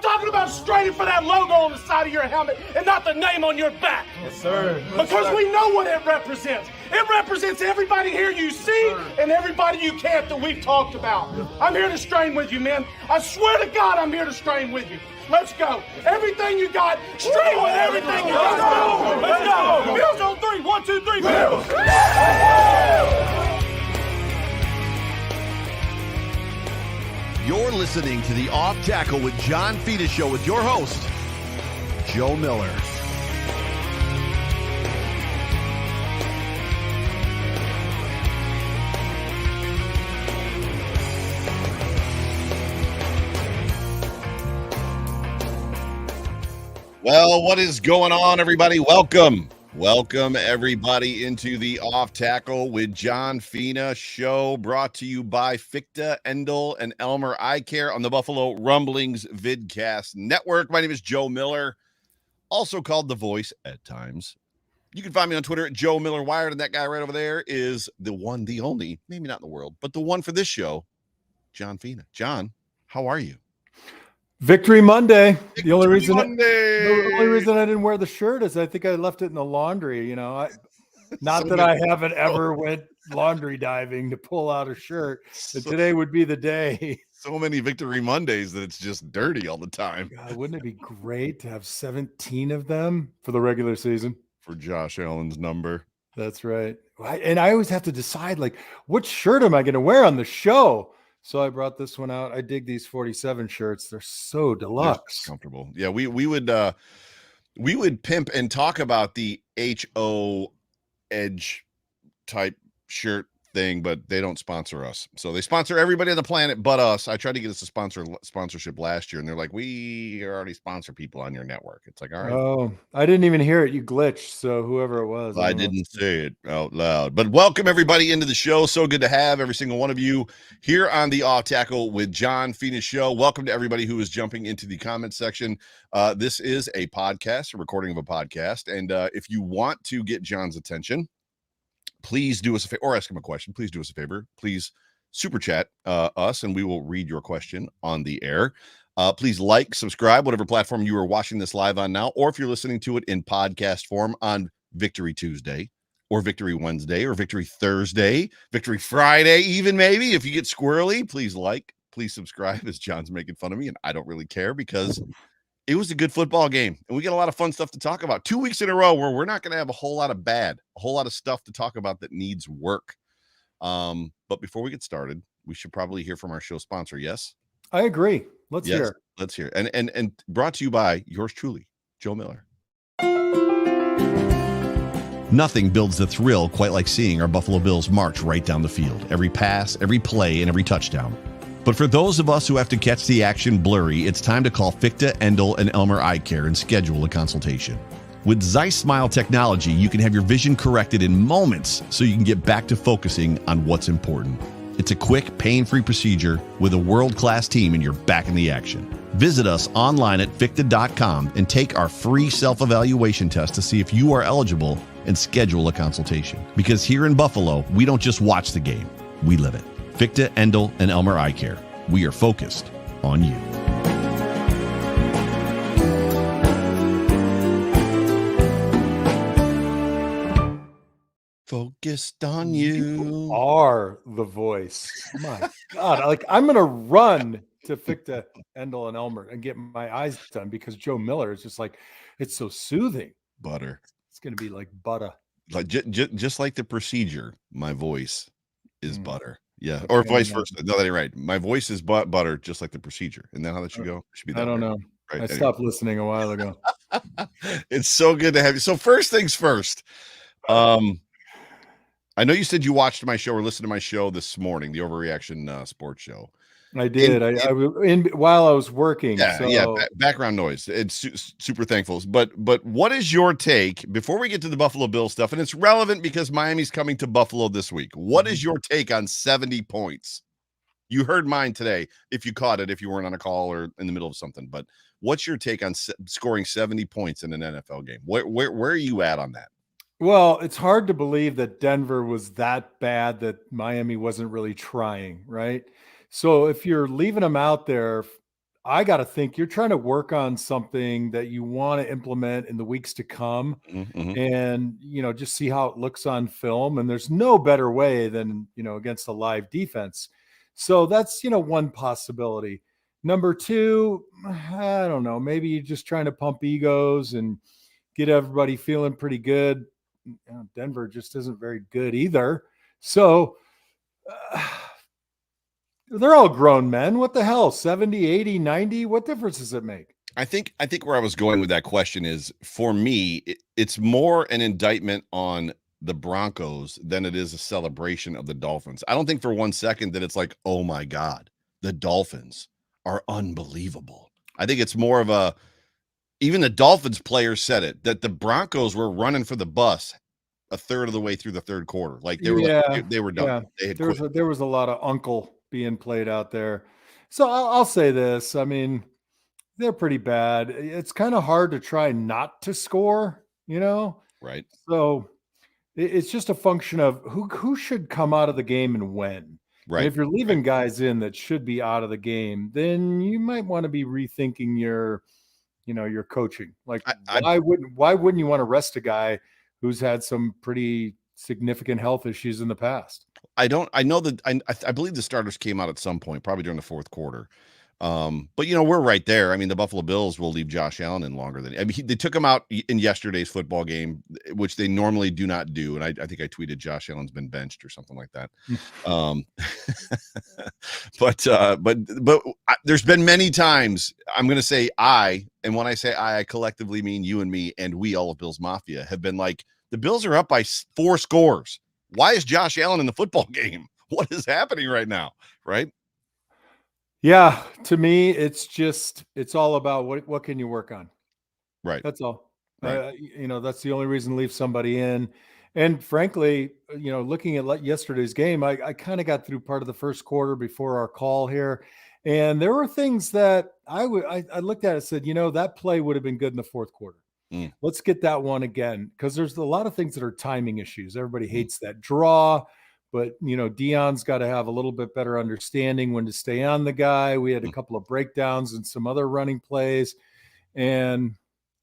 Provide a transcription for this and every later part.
talking about straining for that logo on the side of your helmet and not the name on your back. Yes, sir. Because we know what it represents. It represents everybody here you see and everybody you can't that we've talked about. I'm here to strain with you, man. I swear to God, I'm here to strain with you. Let's go. Everything you got, strain with everything you got. Let's go. Bills on 3. 1, 2, 3. Bills. You're listening to the Off Tackle with John Fina show with your host, Joe Miller. Well, what is going on, everybody? Welcome everybody into the Off Tackle with John Fina show, brought to you by Fina, Endel, and Elmer Eye Care on the Buffalo Rumblings Vidcast Network. My name is Joe Miller, also called The Voice at times. You can find me on Twitter at Joe Miller Wired, and that guy right over there is the one, the only, maybe not in the world, but the one for this show, John Fina. John, how are you? Victory Monday. The only reason I didn't wear the shirt is I think I left it in the laundry. You know, I haven't ever went laundry diving to pull out a shirt. Today would be the day. So many Victory Mondays that it's just dirty all the time. God, wouldn't it be great to have 17 of them for the regular season? For Josh Allen's number. That's right. And I always have to decide, like, what shirt am I going to wear on the show? So I brought this one out. I dig these 47 shirts. They're so deluxe. They're comfortable. Yeah, we would pimp and talk about the HO Edge type shirt thing, but they don't sponsor us. So they sponsor everybody on the planet but us. I tried to get us a sponsorship last year, and they're like, we already sponsor people on your network. It's like, all right. Oh, I didn't even hear it. You glitched. So whoever it was. I didn't say it out loud. But welcome everybody into the show. So good to have every single one of you here on the Off Tackle with John Fina show. Welcome to everybody who is jumping into the comment section. This is a podcast, a recording of a podcast. And if you want to get John's attention, please do us a favor, or ask him a question. Please do us a favor. Please super chat us, and we will read your question on the air. Please like, subscribe, whatever platform you are watching this live on now, or if you're listening to it in podcast form on Victory Tuesday, or Victory Wednesday, or Victory Thursday, Victory Friday, even maybe. If you get squirrely, please like, please subscribe, as John's making fun of me, and I don't really care because it was a good football game, and we got a lot of fun stuff to talk about. 2 weeks in a row where we're not going to have a whole lot of stuff to talk about that needs work. But before we get started, we should probably hear from our show sponsor. Yes, I agree. Let's hear. Let's hear. And brought to you by yours truly, Joe Miller. Nothing builds the thrill quite like seeing our Buffalo Bills march right down the field. Every pass, every play, and every touchdown. But for those of us who have to catch the action blurry, it's time to call Fina, Endel, and Elmer Eye Care and schedule a consultation. With Zeiss Smile technology, you can have your vision corrected in moments so you can get back to focusing on what's important. It's a quick, pain-free procedure with a world-class team, and you're back in the action. Visit us online at Fina.com and take our free self-evaluation test to see if you are eligible and schedule a consultation. Because here in Buffalo, we don't just watch the game, we live it. Fina, Endel, and Elmer Eye Care. We are focused on you. Focused on you. You are the voice. Oh my God. Like, I'm going to run to Fina, Endel, and Elmer and get my eyes done because Joe Miller is just like, it's so soothing. Butter. It's going to be like butter. Like just like the procedure, my voice is butter. Yeah, or vice versa. No, that ain't right. My voice is butter, just like the procedure. Isn't that how that should go? It should be that I don't know. Right, I stopped listening a while ago. It's so good to have you. So first things first. I know you said you watched my show or listened to my show this morning, the Overreaction Sports Show. I did. While I was working. Yeah, background noise. It's super thankful. But what is your take before we get to the Buffalo Bills stuff? And it's relevant because Miami's coming to Buffalo this week. What is your take on 70 points? You heard mine today. If you caught it, if you weren't on a call or in the middle of something. But what's your take on scoring 70 points in an NFL game? Where are you at on that? Well, it's hard to believe that Denver was that bad that Miami wasn't really trying, right? So if you're leaving them out there, I got to think you're trying to work on something that you want to implement in the weeks to come, Mm-hmm. and just see how it looks on film. And there's no better way than against a live defense. So that's one possibility. Number two, I don't know, maybe you're just trying to pump egos and get everybody feeling pretty good. Denver just isn't very good either. So they're all grown men. What the hell? 70, 80, 90? What difference does it make? I think where I was going with that question is, for me, it's more an indictment on the Broncos than it is a celebration of the Dolphins. I don't think for 1 second that it's like, oh my God, the Dolphins are unbelievable. I think it's more of even the Dolphins players said it, that the Broncos were running for the bus a third of the way through the third quarter. Like they were they were done. Yeah. They had There was a lot of uncle being played out there. So I'll say this. I mean, they're pretty bad. It's kind of hard to try not to score, right. So it's just a function of who should come out of the game and when. Right. And if you're leaving guys in that should be out of the game, then you might want to be rethinking your coaching. Like why wouldn't you want to rest a guy who's had some pretty significant health issues in the past? I know that I believe the starters came out at some point, probably during the fourth quarter. But we're right there. I mean, the Buffalo Bills will leave Josh Allen in longer than, they took him out in yesterday's football game, which they normally do not do. And I think I tweeted Josh Allen's been benched or something like that. But there's been many times I'm going to say and when I say I collectively mean you and me and we, all of Bills Mafia, have been like, the Bills are up by 4 scores. Why is Josh Allen in the football game? What is happening right now? Right. Yeah, to me, it's all about what can you work on. Right. That's all. Right. That's the only reason to leave somebody in. And frankly, looking at yesterday's game, I kind of got through part of the first quarter before our call here, and there were things that I looked at and said, that play would have been good in the fourth quarter. Let's get that one again, because there's a lot of things that are timing issues. Everybody hates that draw. But, Deion's got to have a little bit better understanding when to stay on the guy. We had a couple of breakdowns and some other running plays. And,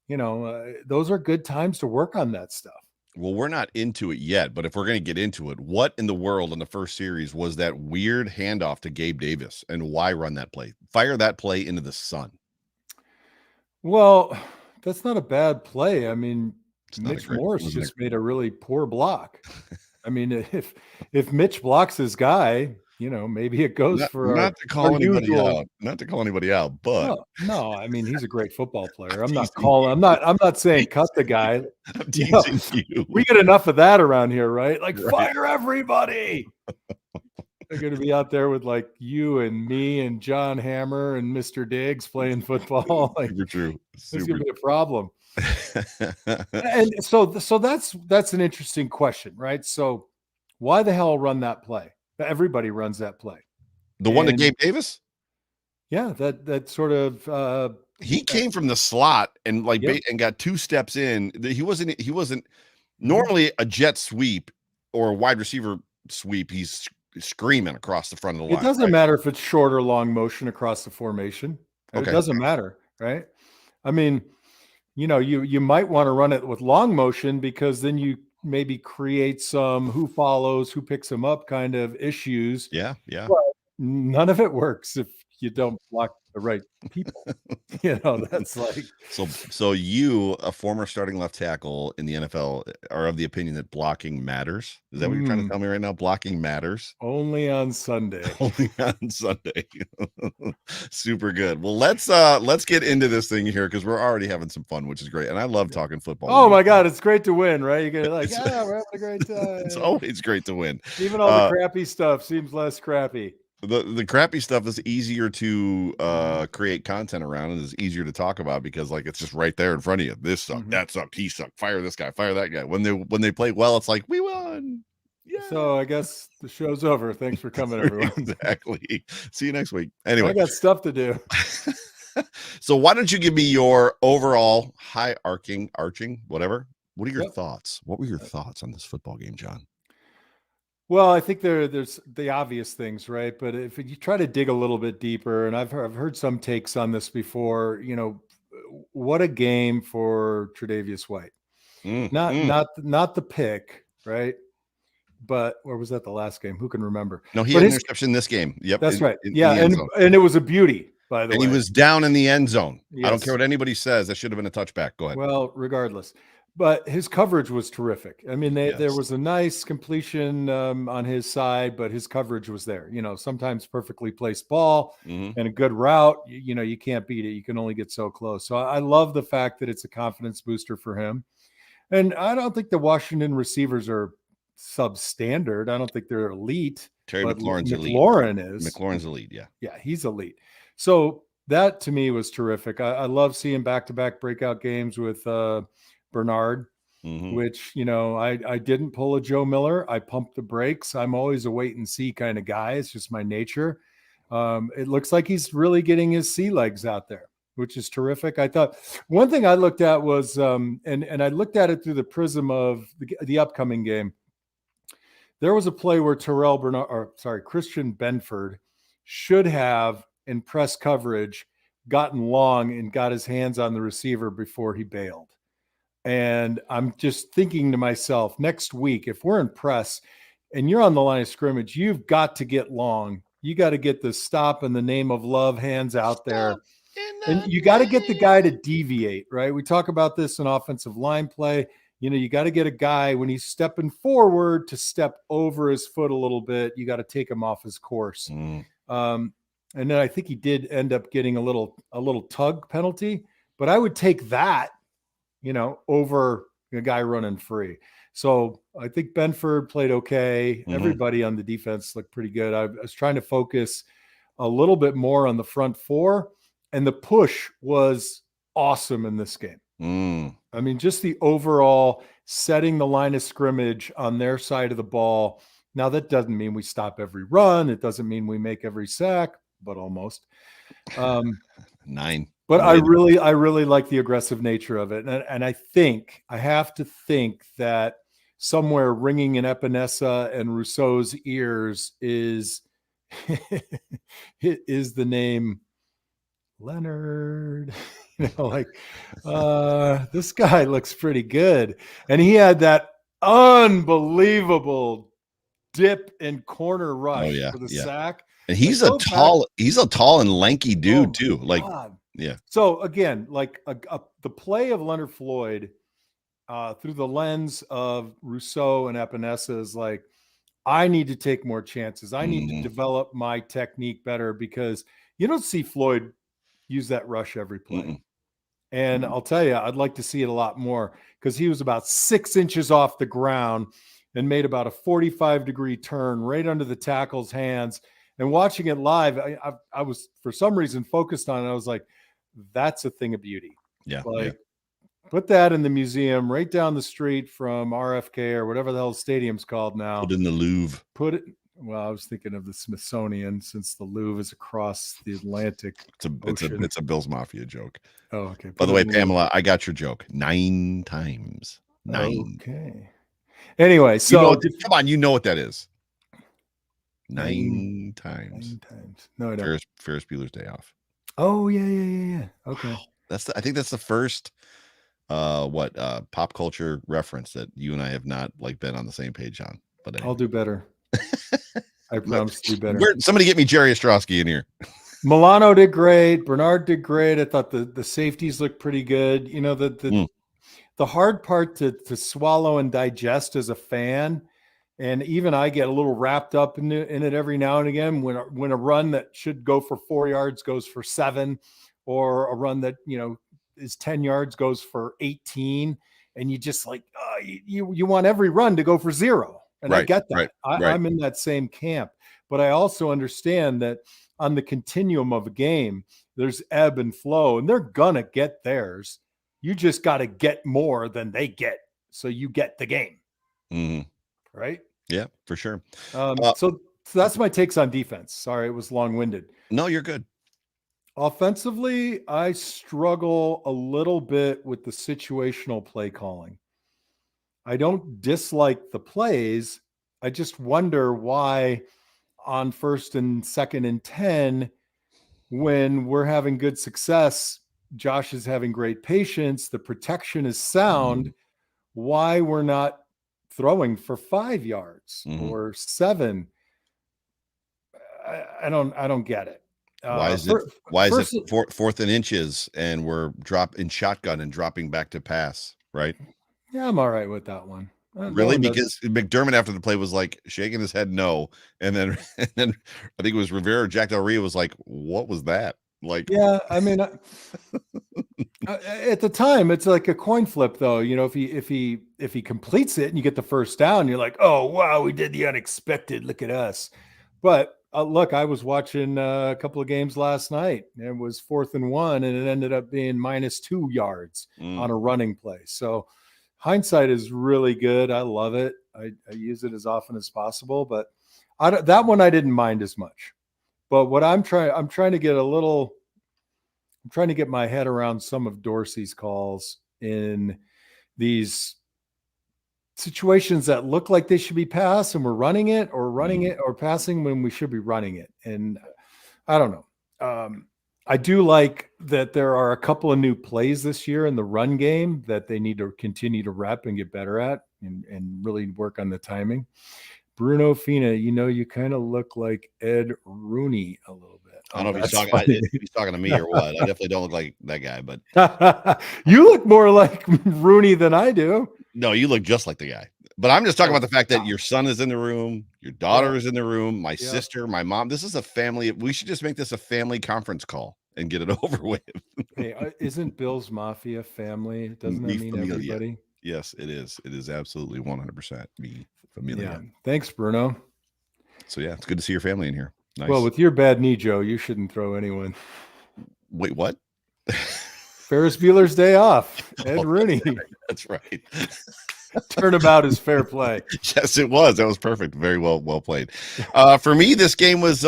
those are good times to work on that stuff. Well, we're not into it yet, but if we're going to get into it, what in the world in the first series was that weird handoff to Gabe Davis, and why run that play? Fire that play into the sun. Well, that's not a bad play. I mean, Mitch Morse just made a really poor block. I mean, if Mitch blocks his guy, maybe it goes not to call anybody out, but no, I mean, he's a great football player. I'm not saying cut the guy. I'm teasing you. We get enough of that around here, right? Like, fire everybody. They're going to be out there with like you and me and John Hammer and Mr. Diggs playing football. Like, super true. It's going to be a problem. And so that's an interesting question, right? So why the hell run that play? Everybody runs that play. The one to Gabe Davis? Yeah, that sort of he came from the slot and and got 2 steps in. He wasn't normally a jet sweep or a wide receiver sweep. He's screaming across the front of the line. It doesn't matter if it's short or long motion across the formation. Okay. It doesn't matter, right? I mean, you might want to run it with long motion, because then you maybe create some who follows, who picks him up kind of issues. Yeah. But none of it works if you don't block the right people. That's like so you, a former starting left tackle in the NFL, are of the opinion that blocking matters. Is that what you're trying to tell me right now? Blocking matters only on Sunday. Only on Sunday. Super good. Well, let's get into this thing here, because we're already having some fun, which is great, and I love talking football. Oh my God, it's great to win, right? You get like, we're having a great time. It's always great to win. Even all the crappy stuff seems less crappy. The crappy stuff is easier to create content around, and is easier to talk about, because like it's just right there in front of you. This sucked, that sucked, he sucked, fire this guy, fire that guy. When they play well, it's like, we won. Yeah. So I guess the show's over. Thanks for coming, everyone. Exactly. See you next week. Anyway, I got stuff to do. So why don't you give me your overall arching, whatever. What are your thoughts? What were your thoughts on this football game, John? Well, I think there's the obvious things, right? But if you try to dig a little bit deeper, and I've heard some takes on this before, what a game for Tre'Davious White. Not the pick, right? But where was that the last game? Who can remember? No, he but had an interception this game. Yep. That's right. In Yeah, the end zone. and it was a beauty, by the way. And he was down in the end zone. Yes. I don't care what anybody says. That should have been a touchback. Go ahead. Well, regardless. But his coverage was terrific. I mean, there was a nice completion on his side, but his coverage was there. Sometimes perfectly placed ball and a good route. You can't beat it. You can only get so close. So I love the fact that it's a confidence booster for him. And I don't think the Washington receivers are substandard. I don't think they're elite. Terry McLaurin's elite. McLaurin's elite. Yeah. Yeah, he's elite. So that to me was terrific. I love seeing back-to-back breakout games with Bernard, which, I didn't pull a Joe Miller. I pumped the brakes. I'm always a wait and see kind of guy. It's just my nature. It looks like he's really getting his sea legs out there, which is terrific. I thought one thing I looked at was, and I looked at it through the prism of the upcoming game. There was a play where Christian Benford should have, in press coverage, gotten long and got his hands on the receiver before he bailed. And I'm just thinking to myself, next week, if we're in press and you're on the line of scrimmage, you've got to get long. You got to get the stop in the name of love hands out there. And you got to get the guy to deviate, right? We talk about this in offensive line play. You got to get a guy when he's stepping forward to step over his foot a little bit. You got to take him off his course. And then I think he did end up getting a little tug penalty, but I would take that, over a guy running free. So I think Benford played okay. Everybody on the defense looked pretty good. I was trying to focus a little bit more on the front four, and the push was awesome in this game. I mean, just the overall setting the line of scrimmage on their side of the ball. Now, that doesn't mean we stop every run. It doesn't mean we make every sack, but almost. 9. But I really like the aggressive nature of it. And I have to think that somewhere ringing in Epinesa and Rousseau's ears is the name Leonard. This guy looks pretty good. And he had that unbelievable dip and corner rush for the sack. And he's a tall and lanky dude too. God. Yeah. So again, the play of Leonard Floyd through the lens of Rousseau and Epinesa is like, I need to take more chances. I need to develop my technique better, because you don't see Floyd use that rush every play. And I'll tell you, I'd like to see it a lot more, because he was about 6 inches off the ground and made about a 45-degree turn right under the tackle's hands. And watching it live, I was, for some reason, focused on it. I was like, that's a thing of beauty. Yeah. Put that in the museum right down the street from RFK or whatever the hell the stadium's called now. Put it in the Louvre. Well, I was thinking of the Smithsonian, since the Louvre is across the Atlantic Ocean. It's a Bills Mafia joke. Oh, okay. By the way, Pamela, I got your joke 9 times. 9. Okay. Anyway, so come on, you know what that is. 9 times. 9 times. No, I don't. Ferris Bueller's Day Off. Oh, yeah. Okay. I think that's the first pop culture reference that you and I have not been on the same page on. But anyway. I'll do better. I promise to do better. Somebody get me Jerry Ostrowski in here. Milano did great. Bernard did great. I thought the safeties looked pretty good. The hard part to swallow and digest as a fan, and even I get a little wrapped up in it every now and again, when a run that should go for 4 yards goes for 7, or a run that is 10 yards goes for 18, and you just you want every run to go for 0. And I get that. I'm in that same camp. But I also understand that on the continuum of a game, there's ebb and flow, and they're going to get theirs. You just got to get more than they get, so you get the game. Right? Yeah, for sure. So that's my takes on defense. Sorry, it was long-winded. No, you're good. Offensively, I struggle a little bit with the situational play calling. I don't dislike the plays. I just wonder why on 1st and 2nd and 10, when we're having good success, Josh is having great patience, the protection is sound, why we're not throwing for 5 yards or 7. I don't get it. Why is it fourth and inches and we're dropping shotgun and dropping back to pass, right? Yeah, I'm all right with that one. Really? Because McDermott after the play was like shaking his head no. And then I think it was Rivera, Jack Del Rio was like, what was that? Like, yeah, I mean, at the time, it's like a coin flip, though. You know, if he completes it and you get the first down, you're like, oh wow, we did the unexpected. Look at us. But look, I was watching a couple of games last night. And it was 4th and 1, and it ended up being -2 yards on a running play. So hindsight is really good. I love it. I use it as often as possible, but that one I didn't mind as much. But what I'm trying to get my head around some of Dorsey's calls in these situations that look like they should be passed and we're running it or passing when we should be running it. And I don't know. I do like that there are a couple of new plays this year in the run game that they need to continue to rep and get better at and really work on the timing. Bruno Fina, you kind of look like Ed Rooney a little bit. I don't know if he's talking to me or what. I definitely don't look like that guy, but you look more like Rooney than I do. No, you look just like the guy. But I'm just talking about the fact that your son is in the room, your daughter is in the room, my sister, my mom. This is a family. We should just make this a family conference call and get it over with. Hey, isn't Bill's Mafia family? Doesn't that mean everybody? Yes, it is. It is absolutely 100% me familia. Yeah. Thanks, Bruno. So yeah, it's good to see your family in here. Nice. Well, with your bad knee, Joe, you shouldn't throw anyone. Wait, what? Ferris Bueller's Day Off. Ed Rooney. That's right. Turnabout is fair play. Yes, it was. That was perfect. Very well played. For me, this game was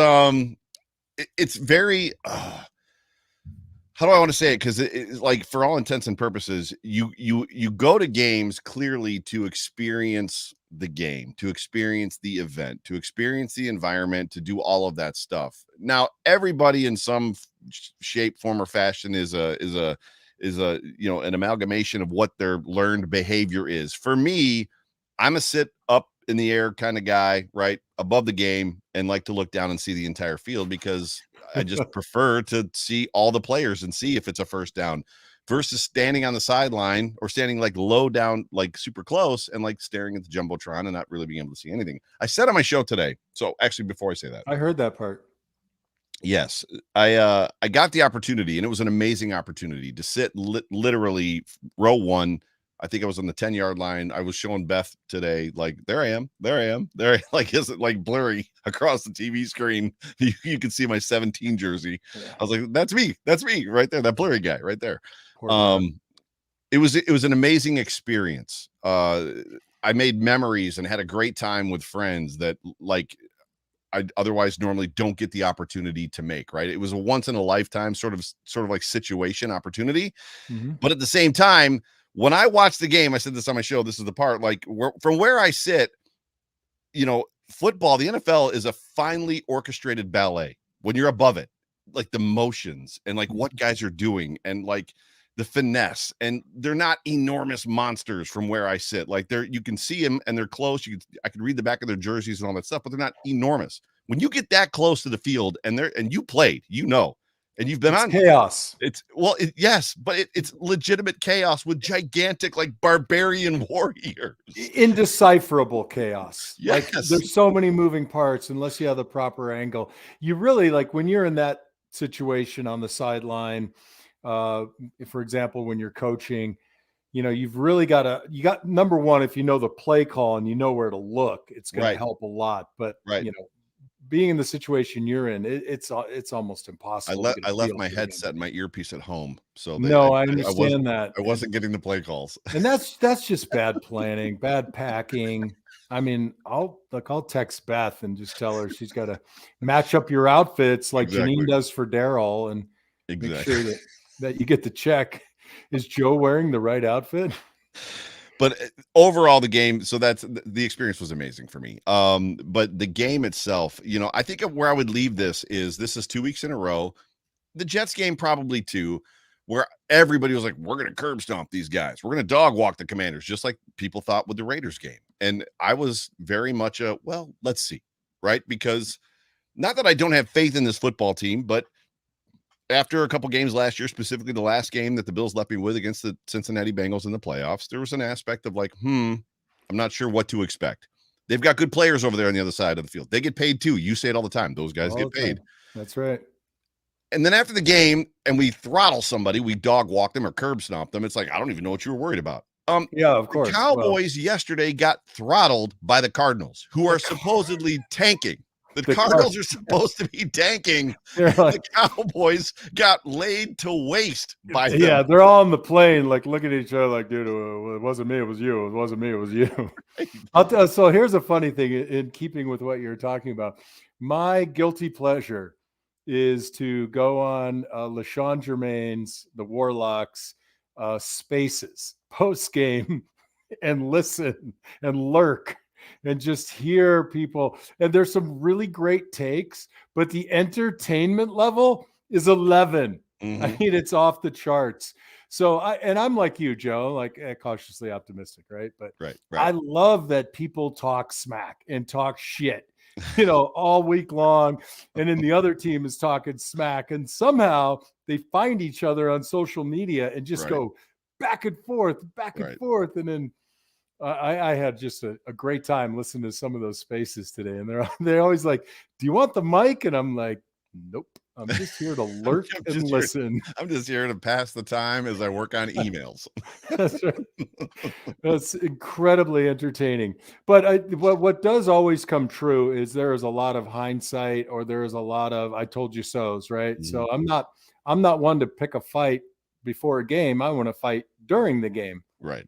it's very how do I want to say it? Because it's like, for all intents and purposes, you go to games clearly to experience the game, to experience the event, to experience the environment, to do all of that stuff. Now, everybody in some shape, form, or fashion is a an amalgamation of what their learned behavior is. For me, I'm a sit up in the air kind of guy, right above the game, and like to look down and see the entire field because I just prefer to see all the players and see if it's a first down versus standing on the sideline or standing like low down, like super close and like staring at the Jumbotron and not really being able to see anything. I said on my show today. So actually, before I say that, I heard that part. Yes, I got the opportunity, and it was an amazing opportunity to sit literally row 1. I think I was on the 10-yard line. I was showing Beth today, like, there I am. Like, is it like blurry across the TV screen? You can see my 17 jersey. Yeah. I was like, that's me right there. That blurry guy right there. It was an amazing experience. I made memories and had a great time with friends that like I otherwise normally don't get the opportunity to make, right? It was a once in a lifetime sort of like situation opportunity. But at the same time, when I watched the game, I said this on my show, this is the part, like from where I sit, football, the NFL is a finely orchestrated ballet when you're above it, like the motions and like what guys are doing and like the finesse, and they're not enormous monsters from where I sit. Like you can see them and they're close. I could read the back of their jerseys and all that stuff, but they're not enormous. When you get that close to the field and you played, and you've been on chaos. Yes, but it's legitimate chaos with gigantic, like barbarian warriors. Indecipherable chaos. Yes. Like there's so many moving parts unless you have the proper angle. You really, like, when you're in that situation on the sideline, for example, when you're coaching, you've really got number one, if you know the play call and you know where to look, it's going to help a lot. But being in the situation you're in, it's almost impossible. I left my headset and my earpiece at home, so I understand that I wasn't getting the play calls, and that's just bad planning, bad packing. I mean, I'll text Beth and just tell her she's got to match up your outfits like Janine does for Daryl, and make sure that you get the check. Is Joe wearing the right outfit? But overall, the game, so that's the experience was amazing for me. But the game itself, I think where I would leave this is 2 weeks in a row. The Jets game probably too, where everybody was like, we're going to curb stomp these guys. We're going to dog walk the Commanders, just like people thought with the Raiders game. And I was very much well, let's see, right? Because not that I don't have faith in this football team, but after a couple games last year, specifically the last game that the Bills left me with against the Cincinnati Bengals in the playoffs, there was an aspect of like, I'm not sure what to expect. They've got good players over there on the other side of the field. They get paid too. You say it all the time. Those guys get paid. That's right. And then after the game, and we throttle somebody, we dog walk them or curb stomp them. It's like, I don't even know what you were worried about. Yeah, of course. The Cowboys yesterday got throttled by the Cardinals, who are supposedly tanking. The Cardinals are supposed to be tanking. The Cowboys got laid to waste by them. Yeah, they're all on the plane, like looking at each other like, dude, it wasn't me, it was you. It wasn't me, it was you. So here's a funny thing in keeping with what you're talking about. My guilty pleasure is to go on LaShawn Germain's, the Warlocks, Spaces post-game and listen and lurk and just hear people. And there's some really great takes, but the entertainment level is 11. Mm-hmm. I mean, it's off the charts. So I'm like you, Joe, like cautiously optimistic, right? But right. I love that people talk smack and talk shit, all week long. And then the other team is talking smack, and somehow they find each other on social media and just go back and forth. And then I had just a great time listening to some of those Spaces today. And they're always like, do you want the mic? And I'm like, nope. I'm just here to lurk and listen. I'm just here to pass the time as I work on emails. That's right. That's incredibly entertaining. But what does always come true is there is a lot of hindsight, or there is a lot of I told you so's, right? Mm-hmm. So I'm not one to pick a fight before a game. I want to fight during the game. Right.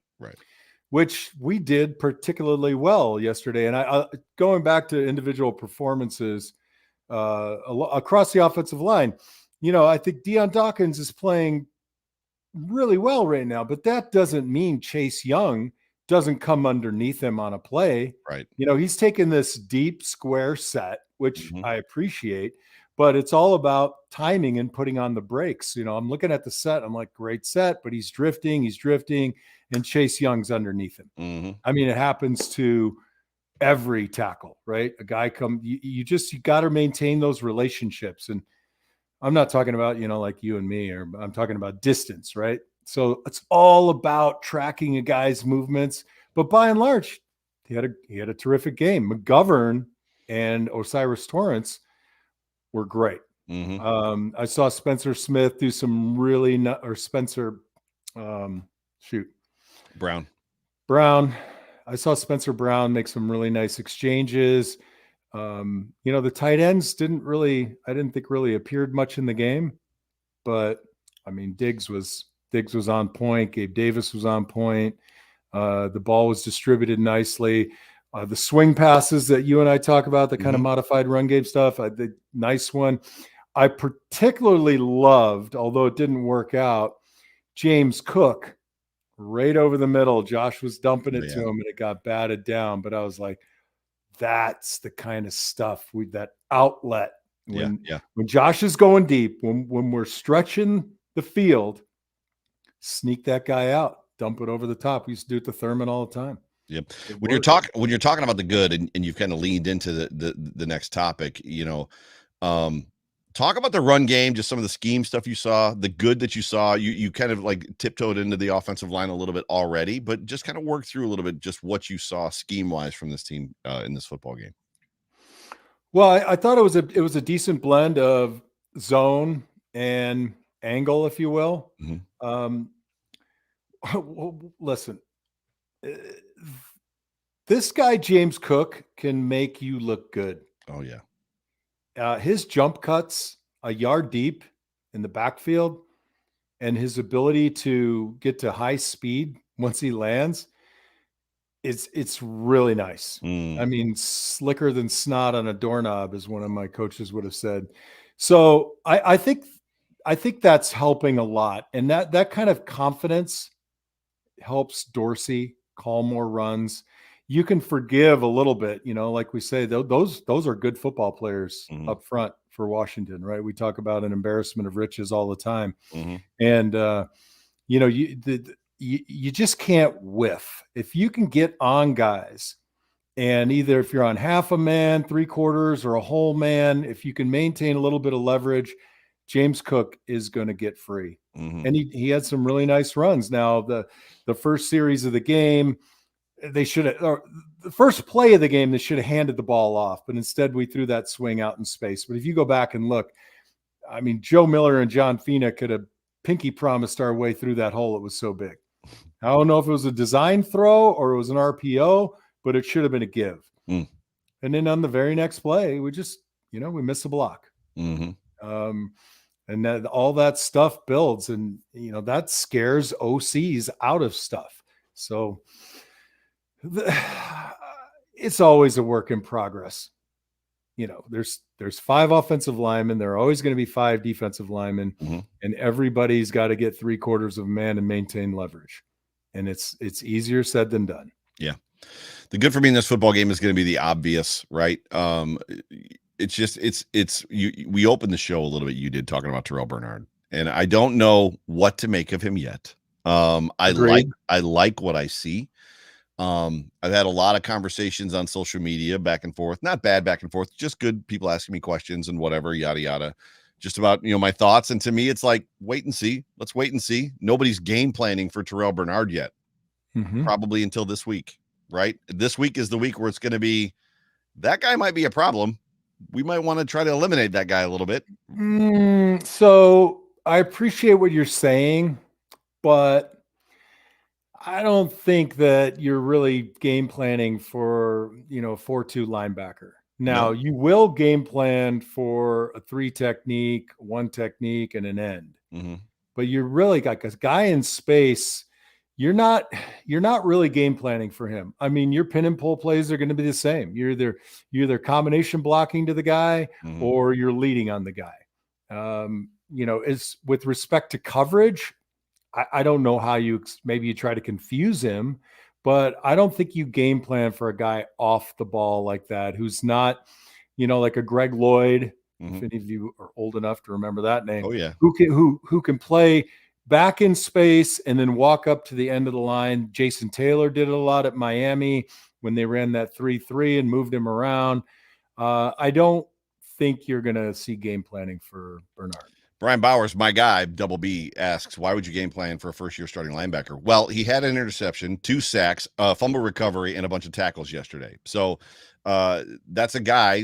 Which we did particularly well yesterday. And I going back to individual performances across the offensive line, I think Deion Dawkins is playing really well right now, but that doesn't mean Chase Young doesn't come underneath him on a play. Right. He's taken this deep square set, which I appreciate, but it's all about timing and putting on the brakes. I'm looking at the set. I'm like, great set, but he's drifting, and Chase Young's underneath him. Mm-hmm. I mean, it happens to every tackle, right? A guy you got to maintain those relationships. And I'm not talking about, like you and me, or I'm talking about distance, right? So it's all about tracking a guy's movements. But by and large, he had a terrific game. McGovern and Osiris Torrance were great. Mm-hmm. I saw Spencer Smith do some really Brown. I saw Spencer Brown make some really nice exchanges. The tight ends I didn't think really appeared much in the game, but I mean, Diggs was on point. Gabe Davis was on point. The ball was distributed nicely. The swing passes that you and I talk about, the kind of modified run game stuff, the nice one. I particularly loved, although it didn't work out, James Cook. Right over the middle. Josh was dumping it to him, and it got batted down. But I was like, that's the kind of stuff that outlet. When Josh is going deep, when we're stretching the field, sneak that guy out, dump it over the top. We used to do it to Thurman all the time. Yep. When you're talking about the good, and you've kind of leaned into the next topic, talk about the run game, just some of the scheme stuff you saw, the good that you saw. You kind of like tiptoed into the offensive line a little bit already, but just kind of work through a little bit just what you saw scheme-wise from this team in this football game. Well, I thought it was a decent blend of zone and angle, if you will. Listen, this guy James Cook can make you look good. Oh yeah. His jump cuts a yard deep in the backfield, and his ability to get to high speed once he lands, it's really nice. I mean, slicker than snot on a doorknob, as one of my coaches would have said. So I think that's helping a lot, and that kind of confidence helps Dorsey call more runs. You can forgive a little bit, like we say, those are good football players up front for Washington, right? We talk about an embarrassment of riches all the time. And, you just can't whiff. If you can get on guys, and either if you're on half a man, 3/4, or a whole man, if you can maintain a little bit of leverage, James Cook is going to get free. And he had some really nice runs. Now, the first series of the game, they should have, or the first play of the game, they should have handed the ball off, but instead we threw that swing out in space. But if you go back and look, I mean, Joe Miller and John Fina could have pinky promised our way through that hole. It was so big. I don't know if it was a design throw or it was an RPO, but it should have been a give. And then on the very next play, we just, we missed a block. And that all that stuff builds, and that scares OCs out of stuff. So it's always a work in progress. There's 5 offensive linemen. There are always going to be 5 defensive linemen, and everybody's got to get 3/4 of a man and maintain leverage. And it's easier said than done. Yeah. The good for me in this football game is going to be the obvious, right? It's just, we opened the show a little bit. You did, talking about Terrell Bernard, and I don't know what to make of him yet. I like what I see. I've had a lot of conversations on social media back and forth, not bad back and forth, just good people asking me questions and whatever, yada, yada, just about, my thoughts. And to me, it's like, wait and see. Let's wait and see. Nobody's game planning for Terrell Bernard yet, probably until this week, right? This week is the week where it's going to be, that guy might be a problem. We might want to try to eliminate that guy a little bit. So I appreciate what you're saying, but I don't think that you're really game planning for, 4-2 linebacker. Now, you will game plan for a 3 technique, 1 technique, and an end. But you're really got a guy in space. You're not really game planning for him. I mean, your pin and pull plays are going to be the same. You're either combination blocking to the guy or you're leading on the guy. Is with respect to coverage, I don't know how maybe you try to confuse him, but I don't think you game plan for a guy off the ball like that, who's not, like a Greg Lloyd. If any of you are old enough to remember that name, who can play back in space and then walk up to the end of the line. Jason Taylor did it a lot at Miami when they ran that 3-3 and moved him around. I don't think you're going to see game planning for Bernard. Brian Bowers, my guy, Double B, asks, why would you game plan for a first-year starting linebacker? Well, he had an interception, 2 sacks, a fumble recovery, and a bunch of tackles yesterday. So that's a guy,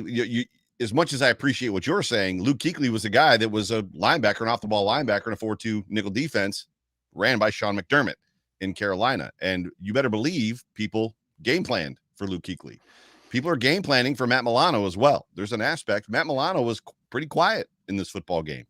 as much as I appreciate what you're saying, Luke Kuechly was a guy that was a linebacker, an off-the-ball linebacker in a 4-2 nickel defense ran by Sean McDermott in Carolina. And you better believe people game planned for Luke Kuechly. People are game planning for Matt Milano as well. There's an aspect. Matt Milano was pretty quiet in this football game.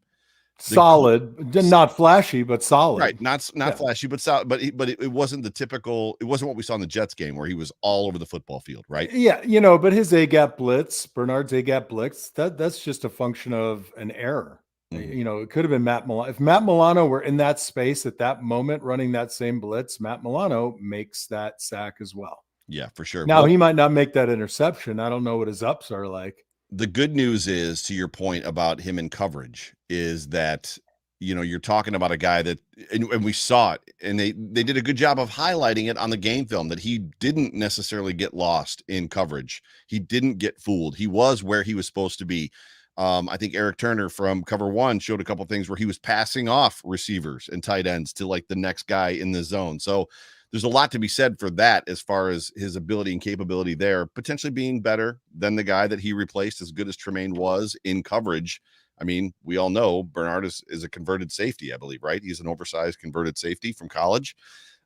Solid, not flashy, but solid. Right, not flashy, but solid. But it wasn't the typical. It wasn't what we saw in the Jets game where he was all over the football field, right? Yeah, but his A-gap blitz, Bernard's A-gap blitz, that's just a function of an error. It could have been Matt Milano. If Matt Milano were in that space at that moment running that same blitz, Matt Milano makes that sack as well. Yeah, for sure. Now, he might not make that interception. I don't know what his ups are like. The good news is, to your point about him in coverage, is that, you're talking about a guy that, and we saw it, and they did a good job of highlighting it on the game film, that he didn't necessarily get lost in coverage. He didn't get fooled. He was where he was supposed to be. I think Eric Turner from Cover One showed a couple things where he was passing off receivers and tight ends to like the next guy in the zone. So there's a lot to be said for that, as far as his ability and capability there, potentially being better than the guy that he replaced, as good as Tremaine was in coverage. I mean, we all know Bernard is a converted safety, I believe, right? He's an oversized converted safety from college.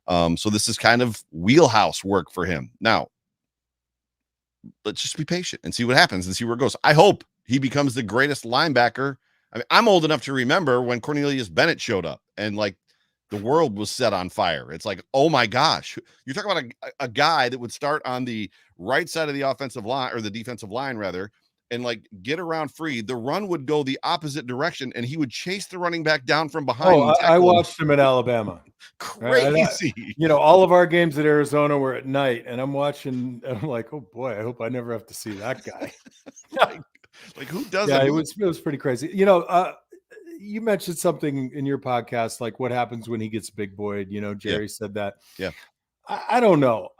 So this is kind of wheelhouse work for him. Now, let's just be patient and see what happens and see where it goes. I hope he becomes the greatest linebacker. I mean, I'm old enough to remember when Cornelius Bennett showed up and like the world was set on fire. It's like, oh my gosh, you're talking about a guy that would start on the right side of the offensive line, or the defensive line rather, and like get around free, the run would go the opposite direction and he would chase the running back down from behind. Oh, I watched him in Alabama. Crazy. All of our games at Arizona were at night, and I'm watching, and I'm like, oh boy, I hope I never have to see that guy. like who does that? Yeah, it was pretty crazy. You mentioned something in your podcast, like what happens when he gets big boyed. Jerry said that. Yeah. I don't know.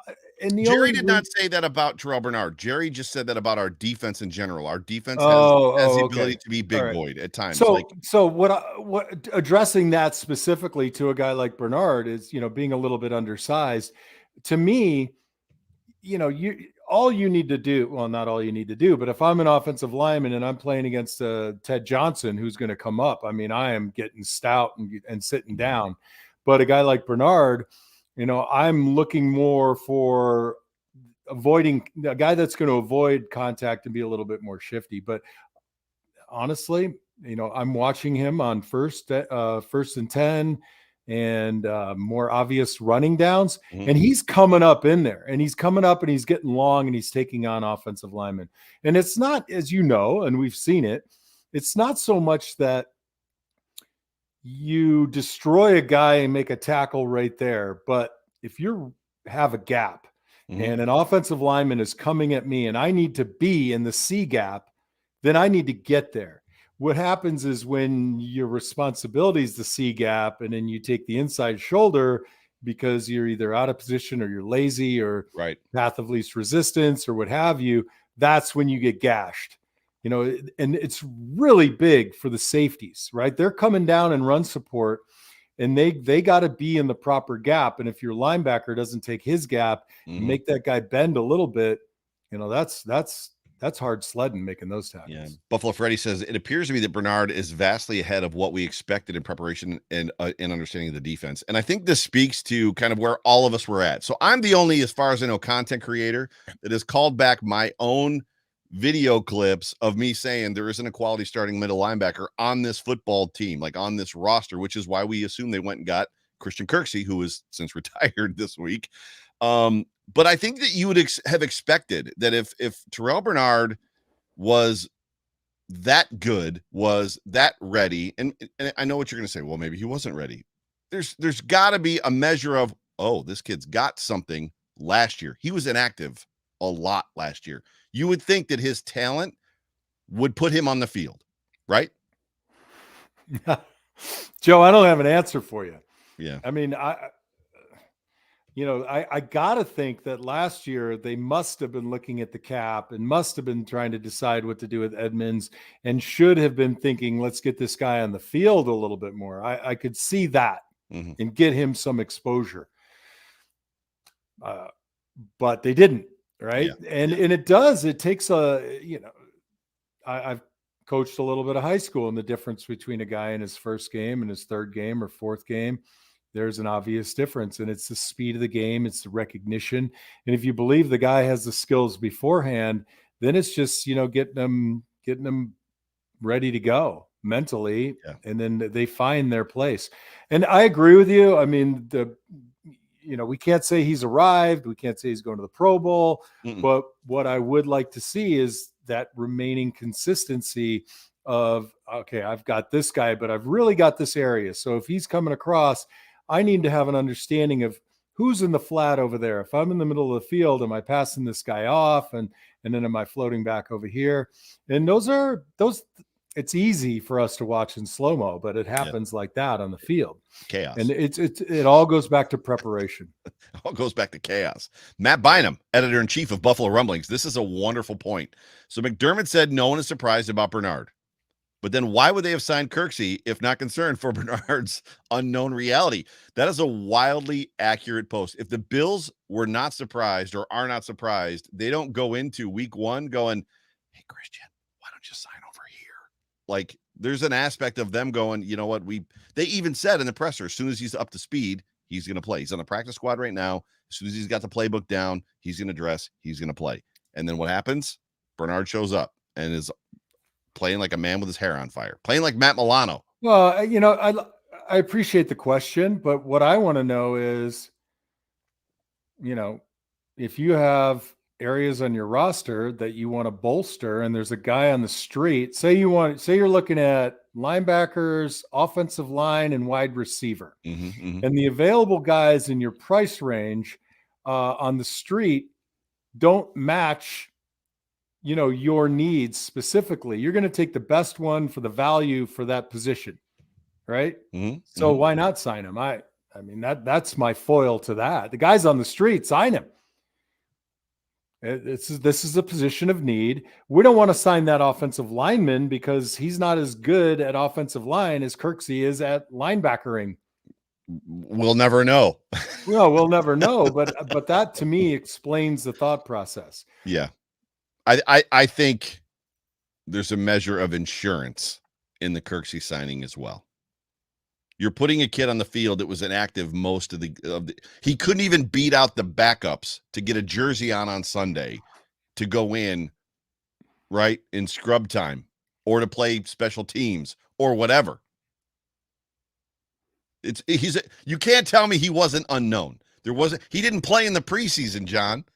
And Jerry did not say that about Terrell Bernard. Jerry just said that about our defense in general. Our defense has the ability to be big boyed at times. So what addressing that specifically to a guy like Bernard is, being a little bit undersized. To me, all you need to do, well, not all you need to do, but if I'm an offensive lineman and I'm playing against Ted Johnson, who's going to come up, I mean, I am getting stout and sitting down. But a guy like Bernard, I'm looking more for avoiding a guy that's going to avoid contact and be a little bit more shifty. But honestly, I'm watching him on first and 10 and more obvious running downs. Mm-hmm. And he's coming up in there and he's coming up and he's getting long and he's taking on offensive linemen. And it's not, as you know, and we've seen it, it's not so much that you destroy a guy and make a tackle right there. But if you have a gap and an offensive lineman is coming at me and I need to be in the C gap, then I need to get there. What happens is when your responsibility is the C gap and then you take the inside shoulder because you're either out of position or you're lazy or path of least resistance or what have you, that's when you get gashed. And it's really big for the safeties, right? They're coming down and run support and they got to be in the proper gap. And if your linebacker doesn't take his gap and make that guy bend a little bit, that's hard sledding making those tackles. Yeah. Buffalo Freddy says, it appears to me that Bernard is vastly ahead of what we expected in preparation and in understanding of the defense. And I think this speaks to kind of where all of us were at. So I'm the only, as far as I know, content creator that has called back my own video clips of me saying there isn't a quality starting middle linebacker on this football team, like on this roster, which is why we assume they went and got Christian Kirksey, who is since retired this week. But I think that you would have expected that if Terrell Bernard was that good, was that ready, and I know what you're going to say, well, maybe he wasn't ready. There's got to be a measure of, oh, this kid's got something last year. He was inactive a lot last year. You would think that his talent would put him on the field, right? Joe, I don't have an answer for you. Yeah. I mean, I got to think that last year they must have been looking at the cap and must have been trying to decide what to do with Edmonds and should have been thinking, let's get this guy on the field a little bit more. I could see that and get him some exposure. But they didn't. Right. Yeah. And it takes I've coached a little bit of high school, and the difference between a guy in his first game and his third game or fourth game, there's an obvious difference. And it's the speed of the game. It's the recognition. And if you believe the guy has the skills beforehand, then it's just, getting them ready to go mentally. Yeah. And then they find their place. And I agree with you. I mean, we can't say he's arrived. We can't say he's going to the Pro Bowl. But what I would like to see is that remaining consistency of, okay, I've got this guy, but I've really got this area. So if he's coming across, I need to have an understanding of who's in the flat over there. If I'm in the middle of the field, am I passing this guy off? And then am I floating back over here? And those it's easy for us to watch in slow-mo, but it happens like that on the field. Chaos. And it all goes back to preparation. It all goes back to chaos. Matt Bynum, editor-in-chief of Buffalo Rumblings. This is a wonderful point. So McDermott said no one is surprised about Bernard. But then why would they have signed Kirksey if not concerned for Bernard's unknown reality? That is a wildly accurate post. If the Bills were not surprised or are not surprised, they don't go into week one going, hey, Christian, why don't you sign over here? Like, there's an aspect of them going, you know what, they even said in the presser, as soon as he's up to speed, he's going to play. He's on the practice squad right now. As soon as he's got the playbook down, he's going to dress, he's going to play. And then what happens? Bernard shows up and is playing like a man with his hair on fire, playing like Matt Milano. Well, I appreciate the question, but what I want to know is, if you have areas on your roster that you want to bolster, and there's a guy on the street, say you're looking at linebackers, offensive line, and wide receiver, and the available guys in your price range on the street don't match, your needs specifically, you're going to take the best one for the value for that position, right? So why not sign him? I mean, that's my foil to that. The guys on the street, sign him. This is a position of need. We don't want to sign that offensive lineman because he's not as good at offensive line as Kirksey is at linebackering. We'll never know. Well, we'll never know, but that to me explains the thought process. Yeah. I think there's a measure of insurance in the Kirksey signing as well. You're putting a kid on the field that was inactive most of the he couldn't even beat out the backups to get a jersey on Sunday to go in, right, in scrub time or to play special teams or whatever. You can't tell me he wasn't unknown. He didn't play in the preseason, John.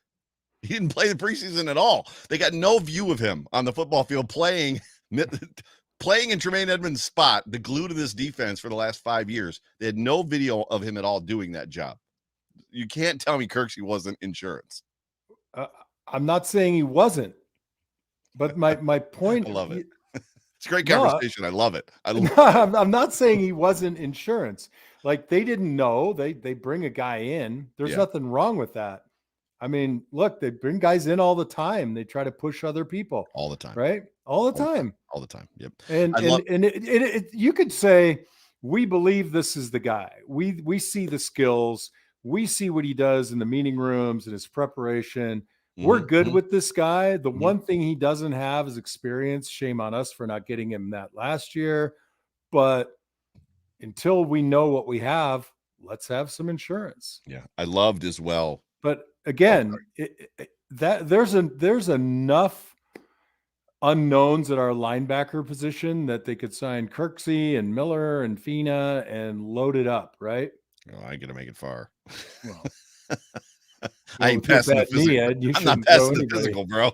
He didn't play the preseason at all. They got no view of him on the football field playing in Tremaine Edmonds' spot, the glue to this defense for the last 5 years. They had no video of him at all doing that job. You can't tell me Kirksey wasn't insurance. I'm not saying he wasn't, but my point. I love it. It's a great conversation. I love it. I'm not saying he wasn't insurance. Like, they didn't know. They bring a guy in. There's nothing wrong with that. I mean, look, they bring guys in all the time. They try to push other people all the time, right? All the time. All the time. Yep. And you could say, we believe this is the guy. We see the skills. We see what he does in the meeting rooms and his preparation. We're good with this guy. The one thing he doesn't have is experience. Shame on us for not getting him that last year. But until we know what we have, let's have some insurance. Yeah. I loved as well. But again, there's enough unknowns at our linebacker position that they could sign Kirksey and Miller and Fina and load it up, right? Oh, I ain't gonna make it far. Well, I ain't passing the physical. I'm not passing the physical, bro.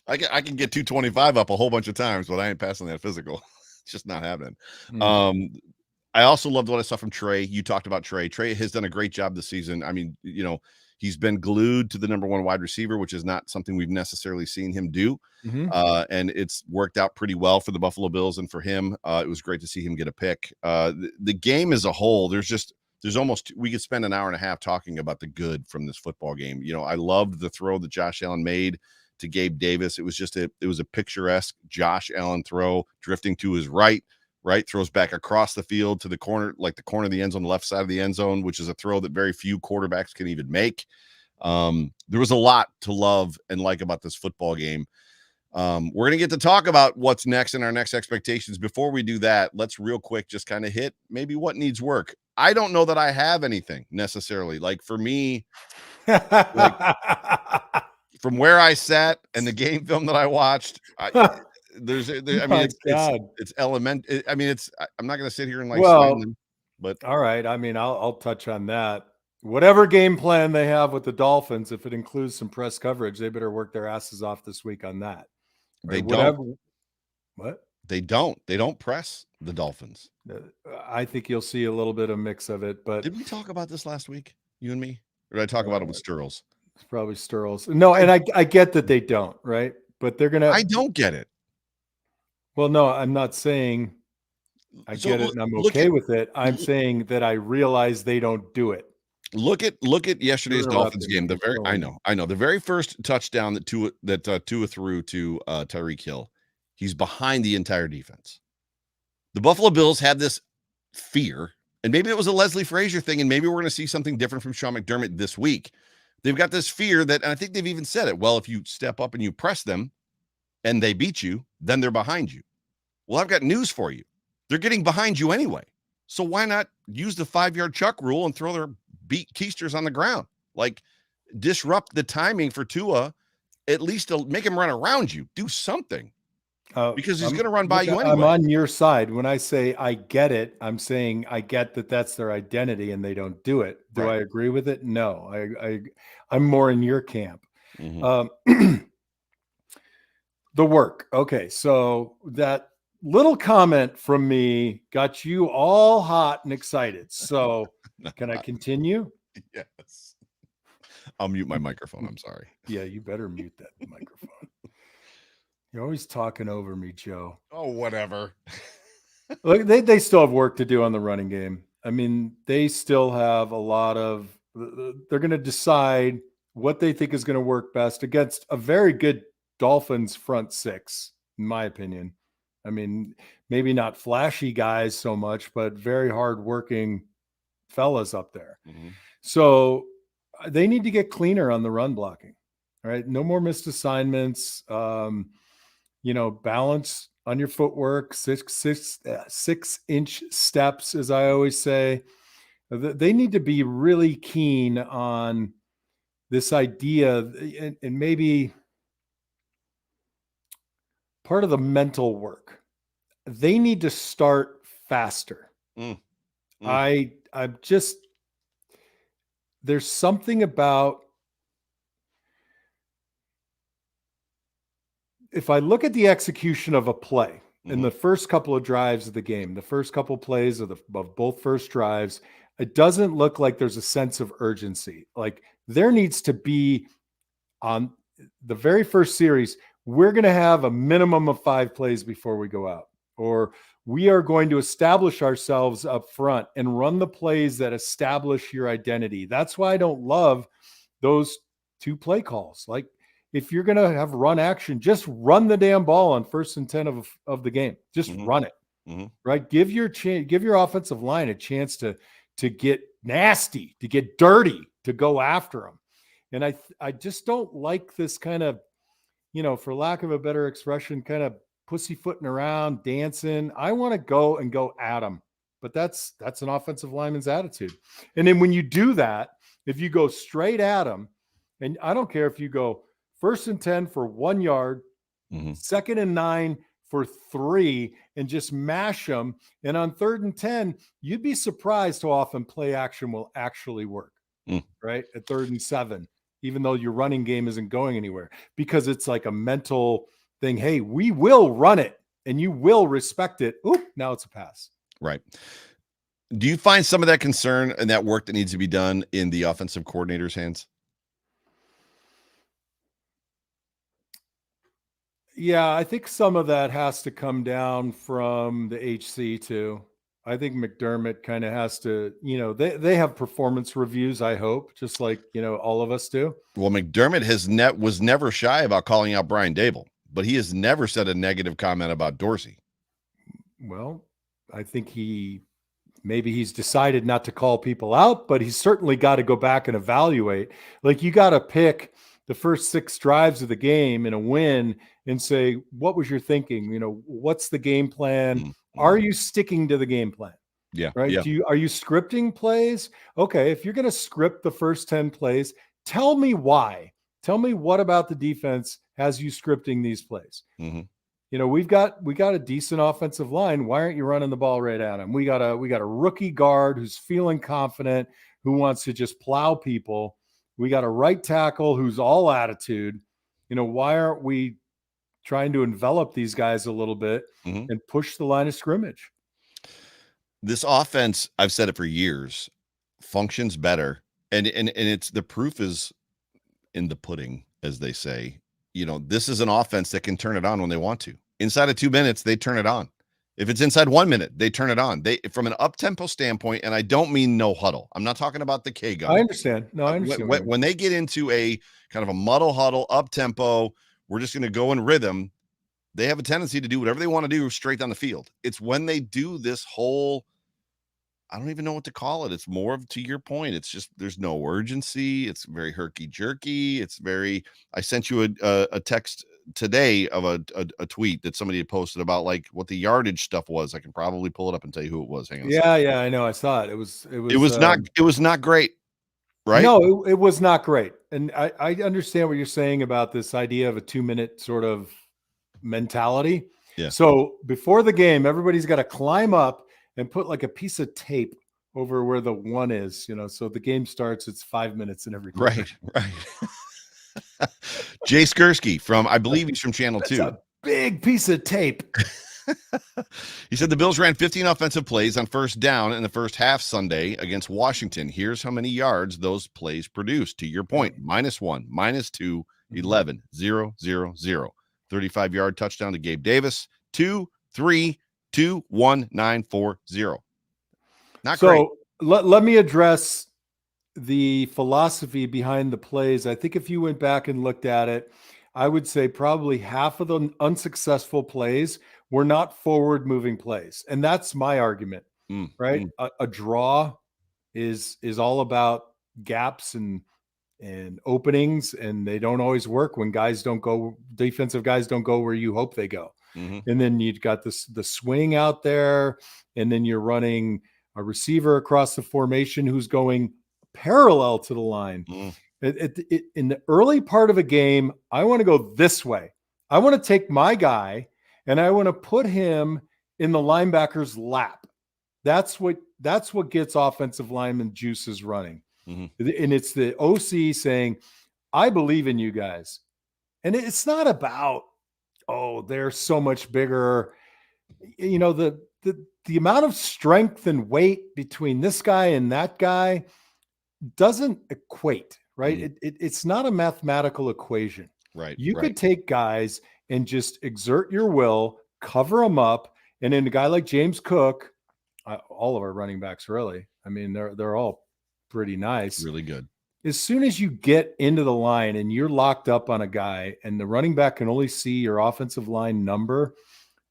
I can get 225 up a whole bunch of times, but I ain't passing that physical. It's just not happening. I also loved what I saw from Trey. You talked about Trey. Trey has done a great job this season. I mean, he's been glued to the number one wide receiver, which is not something we've necessarily seen him do. And it's worked out pretty well for the Buffalo Bills and for him. It was great to see him get a pick. The game as a whole, we could spend an hour and a half talking about the good from this football game. I loved the throw that Josh Allen made to Gabe Davis. It was a picturesque Josh Allen throw, drifting to his right, throws back across the field to the corner, like the corner of the end zone, the left side of the end zone, which is a throw that very few quarterbacks can even make. There was a lot to love and like about this football game. We're going to get to talk about what's next and our next expectations. Before we do that, let's real quick just kind of hit maybe what needs work. I don't know that I have anything necessarily. Like, for me, from where I sat and the game film that I watched, it's element. I'm not going to sit here and them, but all right. I mean, I'll touch on that. Whatever game plan they have with the Dolphins, if it includes some press coverage, they better work their asses off this week on that. They don't. What? They don't press the Dolphins. I think you'll see a little bit of mix of it. But did we talk about this last week, you and me? Or did I talk about it with Sturls? It's probably Sturls. No, and I get that they don't, right? But they're gonna. I don't get it. Well, no, I'm not saying I get it and I'm okay with it. I'm saying that I realize they don't do it. Look at yesterday's Dolphins game. I know the very first touchdown that Tua threw to Tyreek Hill. He's behind the entire defense. The Buffalo Bills had this fear, and maybe it was a Leslie Frazier thing, and maybe we're going to see something different from Sean McDermott this week. They've got this fear that, and I think they've even said it, well, if you step up and you press them and they beat you, then they're behind you. Well, I've got news for you. They're getting behind you anyway. So why not use the 5-yard chuck rule and throw their beat keisters on the ground? Like, disrupt the timing for Tua, at least to make him run around you. Do something. Because he's going to run by you anyway. I'm on your side. When I say I get it, I'm saying I get that that's their identity and they don't do it. Do I agree with it? No. I'm more in your camp. Mm-hmm. The work. Okay, so that little comment from me got you all hot and excited. So can I continue? Yes. I'll mute my microphone. I'm sorry. Yeah, you better mute that microphone. You're always talking over me, Joe. Oh, whatever. Look, they still have work to do on the running game. I mean, they still have a lot of. They're going to decide what they think is going to work best against a very good Dolphins front six, in my opinion. I mean, maybe not flashy guys so much, but very hardworking fellas up there. Mm-hmm. So they need to get cleaner on the run blocking. All right, no more missed assignments. Balance on your footwork, 6-inch steps, as I always say. They need to be really keen on this idea, and maybe part of the mental work. They need to start faster. I'm just, there's something about, if I look at the execution of a play in the first couple of drives of the game, the first couple of plays of both first drives, it doesn't look like there's a sense of urgency. Like there needs to be, on the very first series, we're going to have a minimum of 5 plays before we go out, or we are going to establish ourselves up front and run the plays that establish your identity. That's why I don't love those 2 play calls. Like, if you're going to have run action, just run the damn ball on 1st and 10 of the game. Just run it, right? Give your offensive line a chance to get nasty, to get dirty, to go after them. And I just don't like this kind of, for lack of a better expression, kind of pussyfooting around, dancing. I want to go at them. But that's an offensive lineman's attitude. And then when you do that, if you go straight at them, and I don't care if you go 1st and 10 for 1 yard, 2nd and 9 for 3, and just mash them. And on 3rd and 10, you'd be surprised how often play action will actually work, right? At 3rd and 7, even though your running game isn't going anywhere, because it's like a mental thing. Hey, we will run it and you will respect it. Oop, now it's a pass. Right. Do you find some of that concern and that work that needs to be done in the offensive coordinator's hands? Yeah, I think some of that has to come down from the HC too. I think McDermott kind of has to, they have performance reviews, I hope, just like, all of us do. Well, McDermott was never shy about calling out Brian Dable, but he has never said a negative comment about Dorsey. Well, I think maybe he's decided not to call people out, but he's certainly got to go back and evaluate. Like, you got to pick the first 6 drives of the game in a win and say, what was your thinking? What's the game plan? Are you sticking to the game plan? Yeah. Right. Yeah. Are you scripting plays? Okay. If you're going to script the first 10 plays, tell me why. Tell me what about the defense has you scripting these plays? We got a decent offensive line. Why aren't you running the ball right at him? We got a rookie guard who's feeling confident, who wants to just plow people. We got a right tackle who's all attitude. Why aren't we trying to envelop these guys a little bit and push the line of scrimmage? This offense, I've said it for years, functions better. And it's, the proof is in the pudding, as they say. This is an offense that can turn it on when they want to. Inside of 2 minutes, they turn it on. If it's inside 1 minute, they turn it on. They, from an up-tempo standpoint, and I don't mean no huddle. I'm not talking about the K gun. I understand. No, I understand. When they get into a kind of a muddle huddle, up-tempo, we're just going to go in rhythm, they have a tendency to do whatever they want to do straight down the field. It's when they do this whole, I don't even know what to call it. It's more of, to your point, it's just, there's no urgency. It's very herky-jerky. It's very, I sent you a text today of a tweet that somebody had posted about like what the yardage stuff was. I can probably pull it up and tell you who it was. Hang on. Yeah, I know. I saw it. It was not great. Right? No, it was not great. And I understand what you're saying about this idea of a 2-minute sort of mentality. Yeah. So before the game, everybody's got to climb up and put like a piece of tape over where the 1 is, so the game starts, it's 5 minutes in every quarter. Right. Jay Skursky from, I believe he's from Channel 2. A big piece of tape. He said the Bills ran 15 offensive plays on first down in the first half Sunday against Washington. Here's how many yards those plays produced. To your point, -1, -2, 11, 0, 0, 0. 35-yard touchdown to Gabe Davis. 2, 3, 2, 1, 9, 4, 0. Not great. Let me address the philosophy behind the plays. I think if you went back and looked at it, I would say probably half of the unsuccessful plays were not forward moving plays. And that's my argument, right? A draw is all about gaps and openings, and they don't always work when defensive guys don't go where you hope they go. And then you've got the swing out there, and then you're running a receiver across the formation who's going parallel to the line. In the early part of a game, I want to go this way. I want to take my guy and I want to put him in the linebacker's lap. That's what gets offensive lineman juices running. And it's the OC saying, I believe in you guys. And it's not about, they're so much bigger. You know, the amount of strength and weight between this guy and that guy doesn't equate, right? It's not a mathematical equation. Right. You could take guys and just exert your will, cover them up, and then a guy like James Cook, all of our running backs, really. I mean, they're all pretty nice. Really good. As soon as you get into the line and you're locked up on a guy and the running back can only see your offensive line number,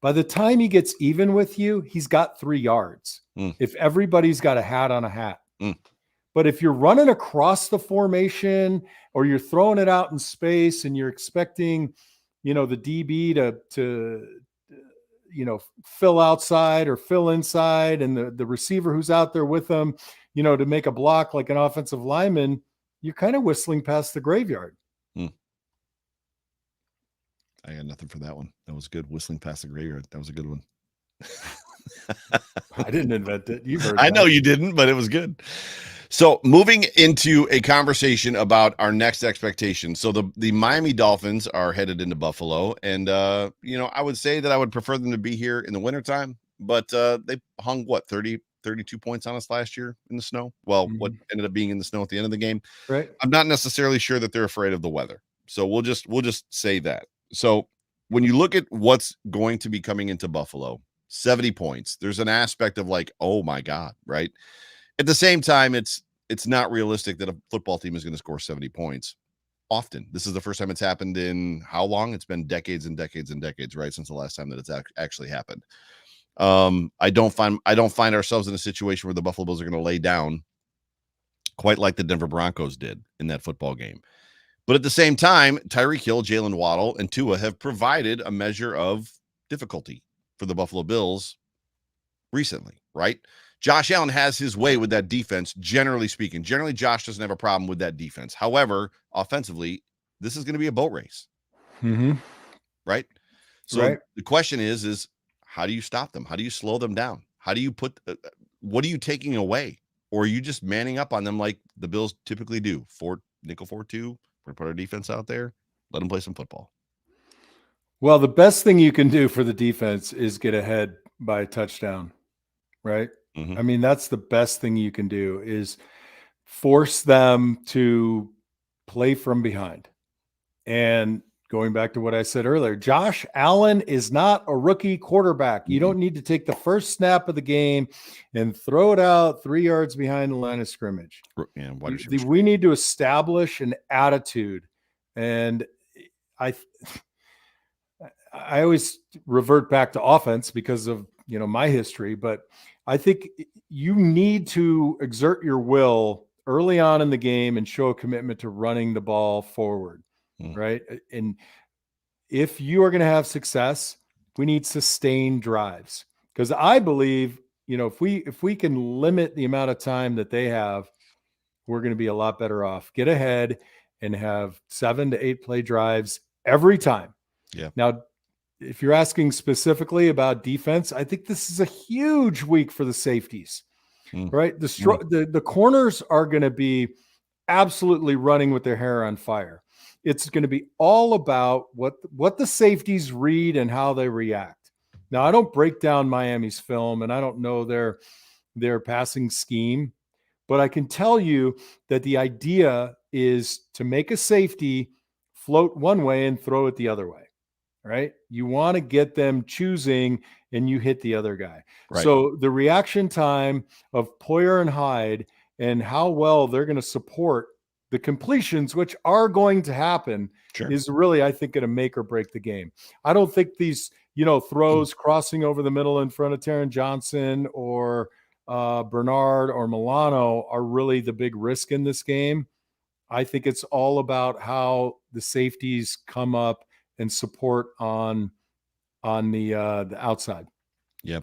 by the time he gets even with you, he's got 3 yards. If everybody's got a hat on a hat. But if you're running across the formation or you're throwing it out in space and you're expecting, the DB to fill outside or fill inside, and the receiver who's out there with them, to make a block like an offensive lineman, you're kind of whistling past the graveyard. I got nothing for that one. That was good. Whistling past the graveyard. That was a good one. I didn't invent it. You heard I know you didn't, but it was good. So moving into a conversation about our next expectation. So the Miami Dolphins are headed into Buffalo, and I would say that I would prefer them to be here in the wintertime, but they hung 32 points on us last year in the snow. Well, what ended up being in the snow at the end of the game. Right. I'm not necessarily sure that they're afraid of the weather. So we'll just say that. So when you look at what's going to be coming into Buffalo, 70 points, there's an aspect of like, oh my God, right? At the same time, it's not realistic that a football team is going to score 70 points often. This is the first time it's happened in how long? It's been decades and decades and decades, right? Since the last time that it's actually happened. I don't find ourselves in a situation where the Buffalo Bills are going to lay down quite like the Denver Broncos did in that football game. But at the same time, Tyreek Hill, Jalen Waddle, and Tua have provided a measure of difficulty for the Buffalo Bills recently, right? Josh Allen has his way with that defense, generally speaking. Generally, Josh doesn't have a problem with that defense. However, offensively, this is going to be a boat race, right? So the question is how do you stop them? How do you slow them down? How do you what are you taking away? Or are you just manning up on them like the Bills typically do? Nickel 4-2, we're going to put our defense out there, let them play some football. Well, the best thing you can do for the defense is get ahead by a touchdown, right? I mean, that's the best thing you can do is force them to play from behind. And going back to what I said earlier, Josh Allen is not a rookie quarterback. You don't need to take the first snap of the game and throw it out 3 yards behind the line of scrimmage. Yeah, we need to establish an attitude. And I always revert back to offense because of, my history, but I think you need to exert your will early on in the game and show a commitment to running the ball forward, right? And if you are going to have success, we need sustained drives, because I believe, if we can limit the amount of time that they have, we're going to be a lot better off. Get ahead and have 7 to 8 play drives every time. Yeah. Now, if you're asking specifically about defense, I think this is a huge week for the safeties, right? The corners are going to be absolutely running with their hair on fire. it's going to be all about what the safeties read and how they react. Now, I don't break down Miami's film, and I don't know their passing scheme, but I can tell you that the idea is to make a safety float one way and throw it the other way, right? You want to get them choosing and you hit the other guy. Right. So the reaction time of Poyer and Hyde and how well they're going to support the completions, which are going to happen, is really, I think, going to make or break the game. I don't think these, throws crossing over the middle in front of Taron Johnson or Bernard or Milano are really the big risk in this game. I think it's all about how the safeties come up and support on the outside. Yeah.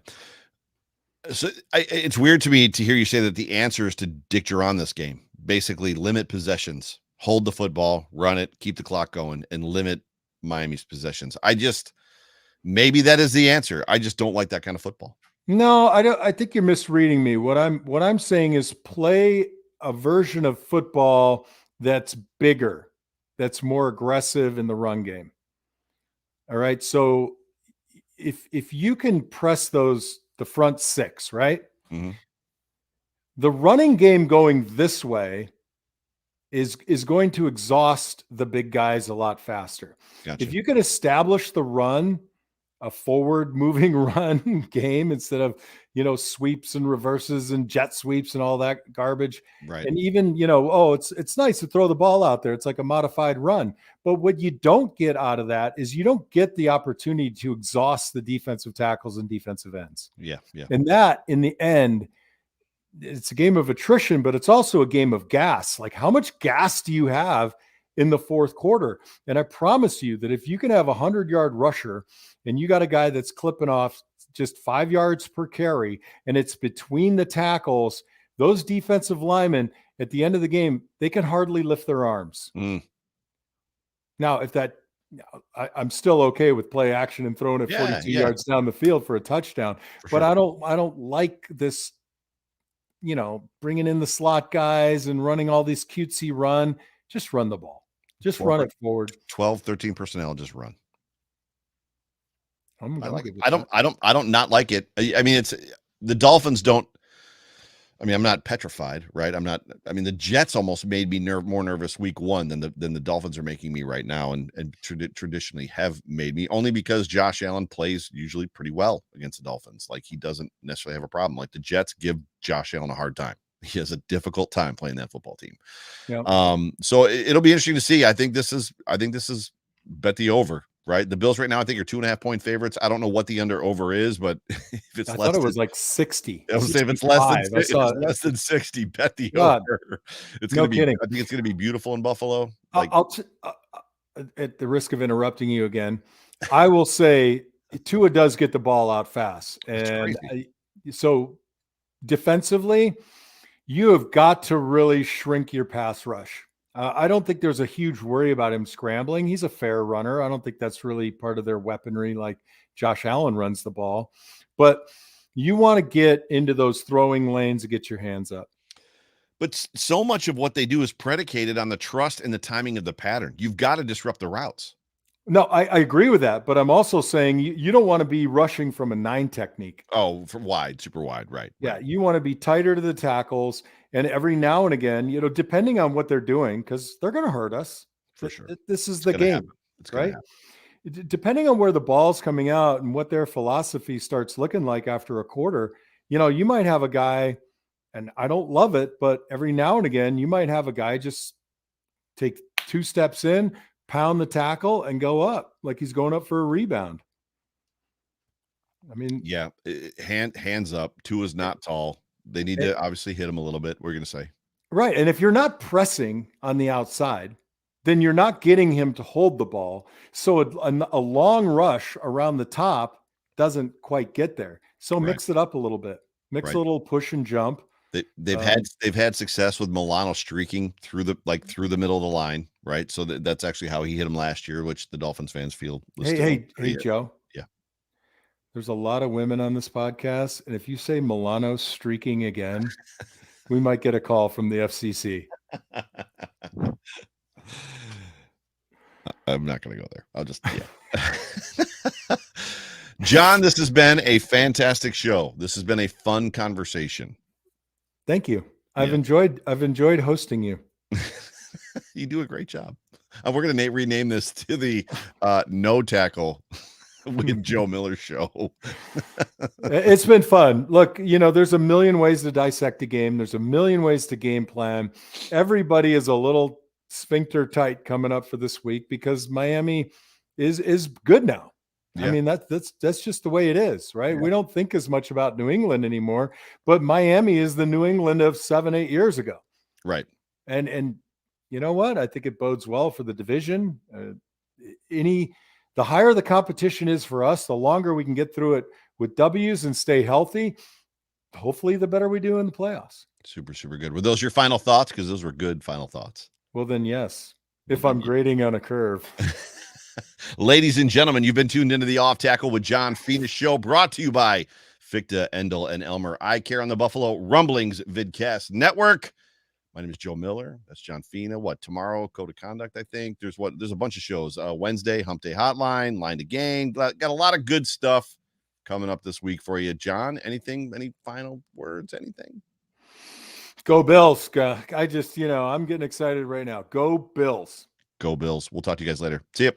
So it's weird to me to hear you say that the answer is to dictate on this game. Basically, limit possessions, hold the football, run it, keep the clock going, and limit Miami's possessions. Maybe that is the answer. I just don't like that kind of football. No, I don't. I think you're misreading me. What I'm saying is play a version of football that's bigger, that's more aggressive in the run game. All right. So if you can press the front six, right? Mm-hmm. The running game going this way is going to exhaust the big guys a lot faster. Gotcha. If you can establish the run, a forward moving run game instead of, sweeps and reverses and jet sweeps and all that garbage. Right. And even, it's nice to throw the ball out there. It's like a modified run. But what you don't get out of that is you don't get the opportunity to exhaust the defensive tackles and defensive ends. Yeah. Yeah. And that in the end, it's a game of attrition, but it's also a game of gas. Like, how much gas do you have in the fourth quarter? And I promise you that if you can have a 100-yard rusher and you got a guy that's clipping off just 5 yards per carry and it's between the tackles, those defensive linemen at the end of the game, they can hardly lift their arms. Now, I'm still okay with play action and throwing it 42 yards down the field for a touchdown, but I don't like this, bringing in the slot guys and running all these cutesy run. Just run the ball. Just run it forward. 12, 13 personnel, just run. I like it. I don't not like it. I mean, it's the Dolphins don't. I mean, I'm not petrified, right? The Jets almost made me more nervous week one than the Dolphins are making me right now, and traditionally have made me, only because Josh Allen plays usually pretty well against the Dolphins. Like, he doesn't necessarily have a problem. Like, the Jets give Josh Allen a hard time. He has a difficult time playing that football team. Yeah. So it'll be interesting to see. I think this is bet the over. Right, the Bills right now, I think, are 2.5 point favorites. I don't know what the under over is, but if it's thought it was like 60. I would say if it's less than 60, bet the over. It's going to be. I think it's going to be beautiful in Buffalo. At the risk of interrupting you again, I will say Tua does get the ball out fast, and so defensively, you have got to really shrink your pass rush. I don't think there's a huge worry about him scrambling. He's a fair runner. I don't think that's really part of their weaponry like Josh Allen runs the ball. But you want to get into those throwing lanes and get your hands up. But so much of what they do is predicated on the trust and the timing of the pattern. You've got to disrupt the routes. No, I agree with that. But I'm also saying you don't want to be rushing from a 9 technique. Oh, from wide, super wide, right. Yeah, right. You want to be tighter to the tackles. And every now and again, depending on what they're doing, because they're going to hurt us. For sure. This is the game, right? Depending on where the ball's coming out and what their philosophy starts looking like after a quarter, you might have a guy, and I don't love it, but every now and again, you might have a guy just take 2 steps in, pound the tackle, and go up like he's going up for a rebound. I mean, yeah, hands up. Tua's not tall. They need to obviously hit him a little bit. We're going to say. Right. And if you're not pressing on the outside, then you're not getting him to hold the ball. So a long rush around the top doesn't quite get there. So mix it up a little bit. Mix a little push and jump. They've had success with Milano streaking through the middle of the line, right? So that's actually how he hit him last year, which the Dolphins fans feel. Hey, Joe. Yeah. There's a lot of women on this podcast, and if you say Milano streaking again, we might get a call from the FCC. I'm not going to go there. I'll just, yeah. John, this has been a fantastic show. This has been a fun conversation. Thank you. I've enjoyed hosting you. You do a great job. We're going to rename this to the No Tackle with Joe Miller show. It's been fun. Look, there's a million ways to dissect a game. There's a million ways to game plan. Everybody is a little sphincter tight coming up for this week because Miami is good now. Yeah. I mean, that's just the way it is, right? Yeah. We don't think as much about New England anymore, but Miami is the New England of 7-8 years ago. Right. And you know what? I think it bodes well for the division. The higher the competition is for us, the longer we can get through it with W's and stay healthy. Hopefully, the better we do in the playoffs. Super, super good. Were those your final thoughts? Because those were good final thoughts. Well, then, yes. If I'm grading on a curve. Ladies and gentlemen, you've been tuned into the Off Tackle with John Fina show, brought to you by Ficta, Endel, and Elmer Eye Care on the Buffalo Rumblings Vidcast Network. My name is Joe Miller. That's John Fina. Tomorrow? Code of Conduct, I think. There's a bunch of shows. Wednesday, Hump Day Hotline, Line to Gang. Got a lot of good stuff coming up this week for you. John, anything? Any final words? Anything? Go Bills. I just, I'm getting excited right now. Go Bills. Go Bills. We'll talk to you guys later. See you.